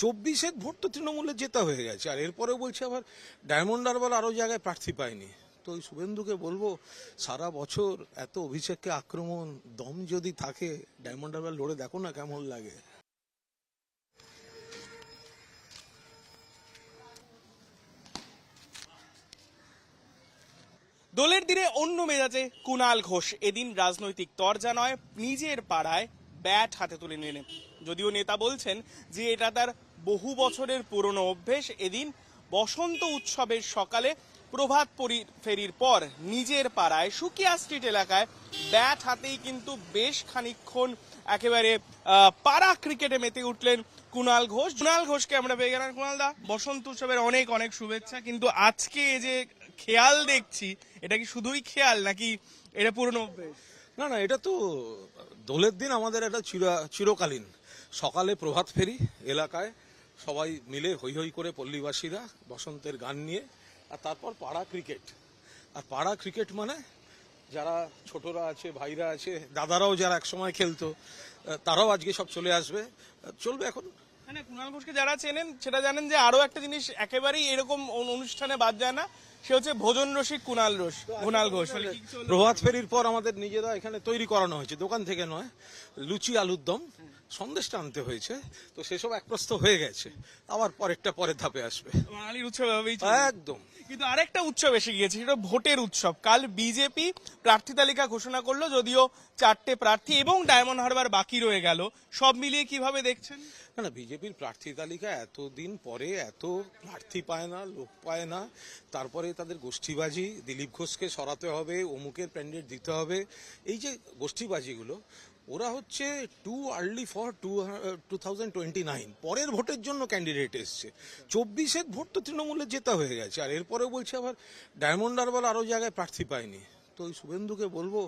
24-এর vote তো তৃণমূলের জেতা হয়ে গেছে, আর এরপরেও বলছে আবার ডায়মন্ড হারবার আরো জায়গায় প্রার্থী পায়নি। তো ওই শুভেন্দুকে বলবো, সারা বছর এত অভিষেককে আক্রমণ, দম যদি থাকে ডায়মন্ড হারবার লড়ে দেখো না কেমন লাগে। দোলের দিনে অন্য মেজাজে কুণাল ঘোষ এদিন রাজনৈতিক তরজা নয়, নিজের পাড়ায় ব্যাট হাতে তুলে নিলেন। যদিও নেতা বলছেন যে এটা তার বহু বছরের পুরনো অভ্যেস। এদিন বসন্ত উৎসবের সকালে প্রভাত ফেরির পর নিজের পাড়ায় সুকিয়া স্ট্রিট এলাকায় ব্যাট হাতেই কিন্তু বেশ খানিকক্ষণ একেবারে পাড়া ক্রিকেটে মেতে উঠলেন কুণাল ঘোষ। কুণাল ঘোষকে আমরা পেয়ে গেলাম। কুণাল দা, বসন্ত উৎসবের অনেক অনেক শুভেচ্ছা, কিন্তু আজকে এই যে খেয়াল দেখছি, এটা কি শুধুই খেয়াল নাকি এটা পুরনো অভ্যেস? না না, এটা তো দোলের দিন আমাদের একটা চিরকালীন। সকালে প্রভাত ফেরি এলাকায় সবাই মিলে হৈ হৈ করে পল্লীবাসীরা বসন্তের গান নিয়ে, আর তারপর পাড়া ক্রিকেট। আর পাড়া ক্রিকেট মানে যারা ছোটরা আছে, ভাইরা আছে, দাদারাও যারা একসময় খেলতো, তারাও আজকে সব চলে আসবে, চলবে এখন। মানে কুণাল ঘোষকে যারা চেনেন সেটা জানেন যে আরো একটা জিনিস একেবারেই এরকম অনুষ্ঠানে বাদ যায় না, সে হচ্ছে ভোজন রসিক কুণাল ঘোষ। প্রভাত ফেরির পর আমাদের নিজেরা এখানে তৈরি করানো হয়েছে, দোকান থেকে নয়, লুচি আলুর দম সন্দেশটা আনতে হয়েছে। তো সেসব একপ্রস্ত হয়ে গেছে, আবার পরেরটা পরের ধাপে আসবে। বাঙালির উৎসব এভাবেই একদম। কিন্তু আরেকটা উৎসব এসে গিয়েছে, সেটা ভোটের উৎসব। কাল বিজেপি প্রার্থী তালিকা ঘোষণা করলো, যদিও 4টে প্রার্থী এবং ডায়মন্ড হারবার বাকি রয়ে গেল। সব মিলিয়ে কিভাবে দেখছেন? না না, বিজেপির প্রার্থী তালিকা এতদিন পরে এত প্রার্থী পায় না, লোক পায় না, তারপরে তাদের গোষ্ঠীবাজি, দিলীপ ঘোষকে সরাতে হবে, অমুকের প্যান্ডেট দিতে হবে, এই যে গোষ্ঠীবাজিগুলো, ওরা হচ্ছে টু আর্লি ফর 2029, পরের ভোটের জন্য ক্যান্ডিডেট এসছে। 24-এর ভোট তো তৃণমূলের জেতা হয়ে গেছে, আর এরপরেও বলছে আবার ডায়মন্ড হারবার আরো জায়গায় প্রার্থী পায়নি। তো ওই শুভেন্দুকে বলবো,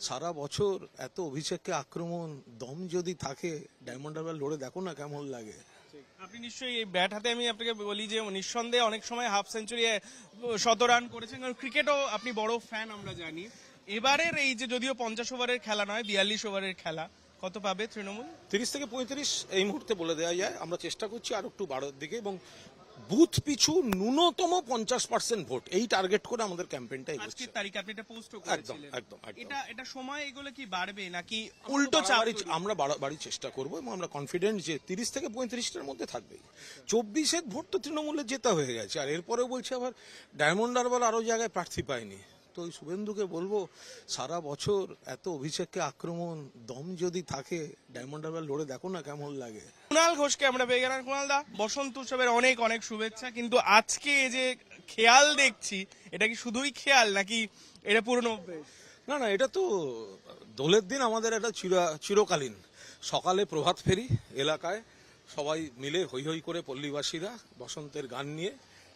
সারা বছর এত অভিষেককে আক্রমণ, দম যদি থাকে ডায়মন্ড হারবার লড়ে দেখো না কেমন লাগে। আপনি নিশ্চয়ই এই ব্যাট হাতে, আমি আপনাকে বলি যে নিঃসন্দেহে অনেক সময় হাফ সেঞ্চুরি 100 রান করেছেন, কারণ ক্রিকেটও আপনি বড় ফ্যান আমরা জানি। এবারের এই যে যদিও 50 ওভারের খেলা নয়, 42 ওভারের খেলা, কত পাবে তৃণমূল? 30 থেকে 35 এই মুহূর্তে বলে দেওয়া যায়। আমরা চেষ্টা করছি আর একটু বাড়ার দিকে, এবং বুথ পিছু ন্যূনতম 50% ভোট, এই টার্গেট করে আমাদের ক্যাম্পেইনটা এগোচ্ছে। আজকের তারিখ আপনি এটা পোস্ট একদম করেছিলেন। একদম একদম। এটা সময় এগুলো কি বাড়বে নাকি উল্টো চাপ? আমরা বাড়াবাড়ির চেষ্টা করবো, এবং আমরা কনফিডেন্ট যে 30 থেকে 35টার মধ্যে থাকবেই। 24-এর ভোট তো তৃণমূলের জেতা হয়ে গেছে, আর এরপরেও বলছে আবার ডায়মন্ড হারবার আরো জায়গায় প্রার্থী পায়নি। তো ওই শুভেন্দুকে বলবো, সারা বছর এত অভিষেককে আক্রমণ, দম যদি থাকে ডায়মন্ড হারবার লড়ে দেখো না কেমন লাগে। কুণাল ঘোষকে আমরা পেয়ে গেলাম। কুণাল দা, বসন্ত উৎসবের অনেক অনেক শুভেচ্ছা, কিন্তু আজকে এই যে খেয়াল দেখছি, এটা কি শুধুই খেয়াল নাকি এটা পুরনো অভ্যেস? না না, এটা তো দোলের দিন আমাদের একটা চিরকালীন। সকালে প্রভাত ফেরি এলাকায় সবাই মিলে হৈ হৈ করে পল্লীবাসীরা বসন্তের গান নিয়ে,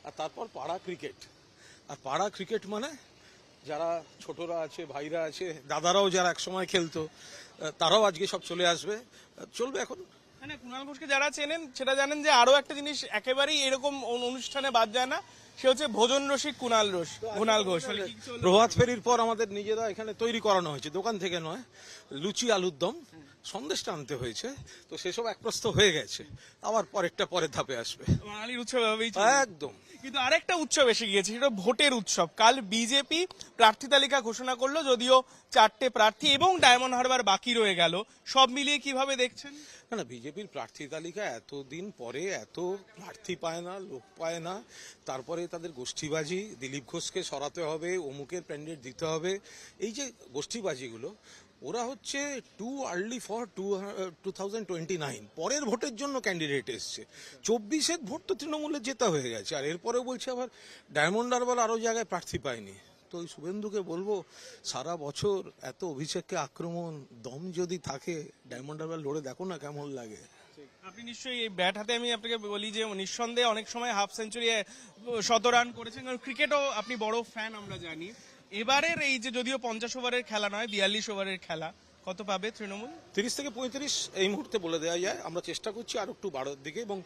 আর তারপর পাড়া ক্রিকেট। আর পাড়া ক্রিকেট মানে যারা ছোটরা আছে, ভাইরা আছে, দাদারাও যারা একসময় খেলতো, তারাও আজকে সব চলে আসবে, চলবে এখন। মানে কুণাল ঘোষকে যারা চেনেন সেটা জানেন যে আরো একটা জিনিস একেবারেই এরকম অনুষ্ঠানে বাদ যায় না, সে হচ্ছে ভোজন রসিক কুণাল ঘোষ। প্রভাত ফেরির পর আমাদের নিজেরা এখানে তৈরি করানো হয়েছে, দোকান থেকে নয়, লুচি আলুর দম সন্দেশটা আনতে হয়েছে। তো সেসব একপ্রস্ত হয়ে গেছে, আবার পরেরটা পরের ধাপে আসবে। বাঙালির উৎসব এভাবেই একদম। কিন্তু আরেকটা উৎসব এসে গিয়েছে, সেটা ভোটের উৎসব। কাল বিজেপি প্রার্থী তালিকা ঘোষণা করলো, যদিও 4টে প্রার্থী এবং ডায়মন্ড হারবার বাকি রয়ে গেল। সব মিলিয়ে কিভাবে দেখছেন? না না, বিজেপির প্রার্থী তালিকা এতদিন পরে এত প্রার্থী পায় না, লোক পায় না, তারপরে তাদের গোষ্ঠীবাজি, দিলীপ ঘোষকে সরাতে হবে, অমুকের প্যান্ডেট দিতে হবে, এই যে গোষ্ঠীবাজিগুলো, ওরা হচ্ছে টু আর্লি ফর 2029, পরের ভোটের জন্য ক্যান্ডিডেট এসছে। 24-এর ভোট তো তৃণমূলের জেতা হয়ে গেছে, আর এরপরেও বলছে আবার ডায়মন্ড হারবার আরো জায়গায় প্রার্থী পায়নি। তো ওই শুভেন্দুকে বলবো, সারা বছর এত অভিষেককে আক্রমণ, দম যদি থাকে ডায়মন্ড হারবার লড়ে দেখো না কেমন লাগে। আপনি নিশ্চয়ই এই ব্যাট হাতে, আমি আপনাকে বলি যে নিঃসন্দেহে অনেক সময় হাফ সেঞ্চুরি 100 রান করেছেন, কারণ ক্রিকেটও আপনি বড় ফ্যান আমরা জানি। এবারের এই যে যদিও 50 ওভারের খেলা নয়, 42 ওভারের খেলা, কত পাবে তৃণমূল? 30 থেকে 35 এই মুহূর্তে বলে দেওয়া যায়। আমরা চেষ্টা করছি আর একটু বাড়ার দিকে, এবং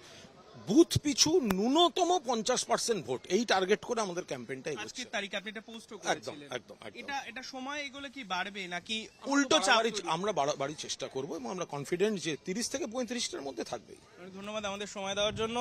বুথ পিছু ন্যূনতম 50% ভোট, এই টার্গেট করে আমাদের ক্যাম্পেইনটা এগোচ্ছে। আজকের তারিখে আপনি এটা পোস্ট একদম করেছিলেন। একদম একদম। এটা সময় এগুলো কি বাড়বে নাকি উল্টো চাপ তৈরি? আমরা বাড়াবাড়ির চেষ্টা করবো এবং আমরা কনফিডেন্ট যে 30 থেকে 35টার মধ্যে থাকবেই। ধন্যবাদ আমাদের সময় দেওয়ার জন্য।